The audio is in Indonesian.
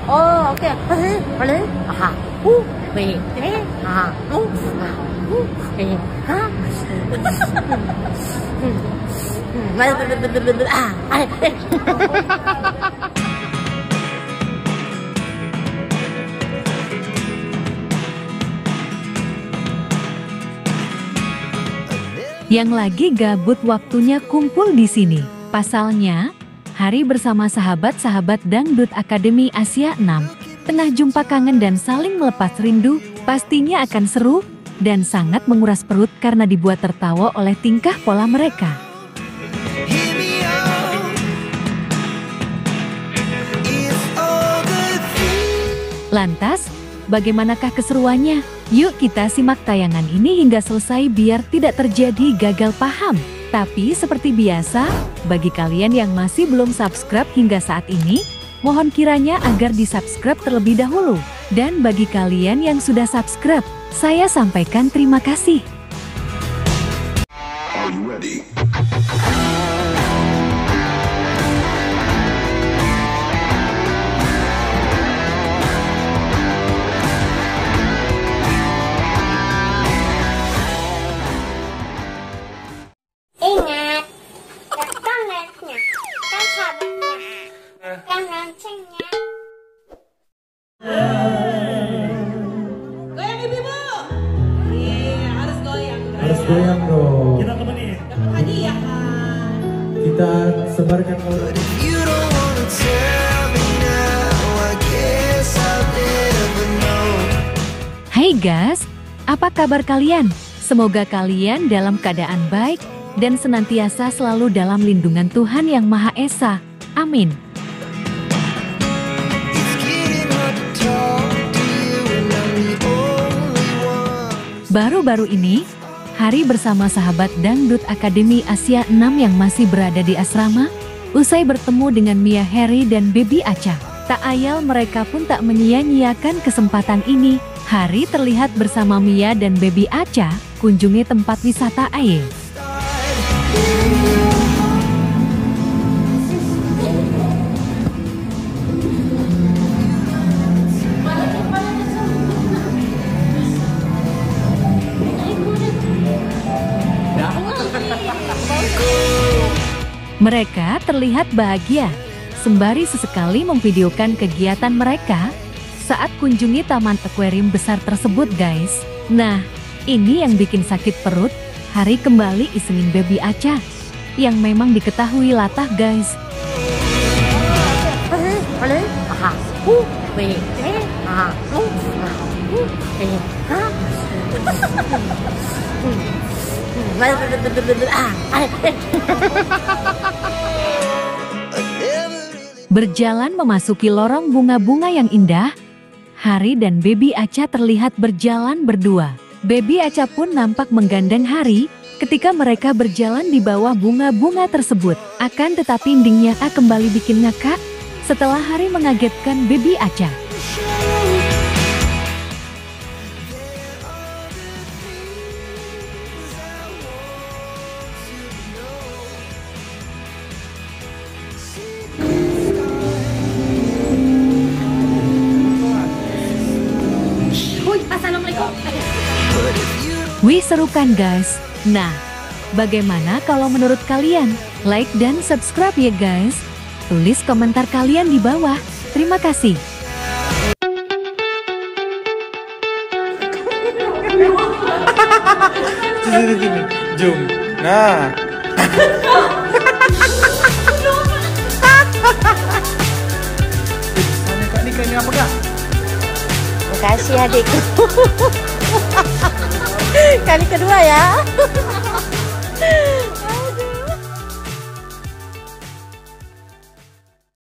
Oh, oke. Boleh? Aha. Wih. Aha. Yang lagi gabut waktunya kumpul di sini. Pasalnya, hari bersama sahabat-sahabat Dangdut Akademi Asia 6. Tengah jumpa kangen dan saling melepas rindu, pastinya akan seru dan sangat menguras perut karena dibuat tertawa oleh tingkah pola mereka. Lantas, bagaimanakah keseruannya? Yuk kita simak tayangan ini hingga selesai biar tidak terjadi gagal paham. Tapi seperti biasa, bagi kalian yang masih belum subscribe hingga saat ini, mohon kiranya agar di-subscribe terlebih dahulu. Dan bagi kalian yang sudah subscribe, saya sampaikan terima kasih. Are you ready? Ingat, tetangga-nya, dan sahabatnya, dan loncengnya. Goyang ibu-ibu. Iya, harus goyang. Harus goyang dong. Kita ke mana? Dapat hadiah kan. Kita sebarkan aura. Hai guys, apa kabar kalian? Semoga kalian dalam keadaan baik dan senantiasa selalu dalam lindungan Tuhan Yang Maha Esa. Amin. Baru-baru ini, hari bersama sahabat Dangdut Akademi Asia 6 yang masih berada di asrama, usai bertemu dengan Mia Harry dan Baby Acha. Tak ayal mereka pun tak menyia-nyiakan kesempatan ini. Hari terlihat bersama Mia dan Baby Acha, kunjungi tempat wisata air. Mereka terlihat bahagia, sembari sesekali memvideokan kegiatan mereka saat kunjungi taman akuarium besar tersebut guys. Nah, ini yang bikin sakit perut. Hari kembali isengin Baby Acha, yang memang diketahui latah guys. Boleh? Aha. Wih. Aha. Berjalan memasuki lorong bunga-bunga yang indah, Hari dan Baby Acha terlihat berjalan berdua. Baby Acha pun nampak menggandeng Hari ketika mereka berjalan di bawah bunga-bunga tersebut. Akan tetapi endingnya kembali bikin ngakak setelah Hari mengagetkan Baby Acha. Assalamualaikum. Wih, seru kan guys? Nah, bagaimana kalau menurut kalian? Like dan subscribe ya guys. Tulis komentar kalian di bawah. Terima kasih. Sini, jom. Nah. Kak Nika ini apa kak? Makasih adikku. Kali kedua ya.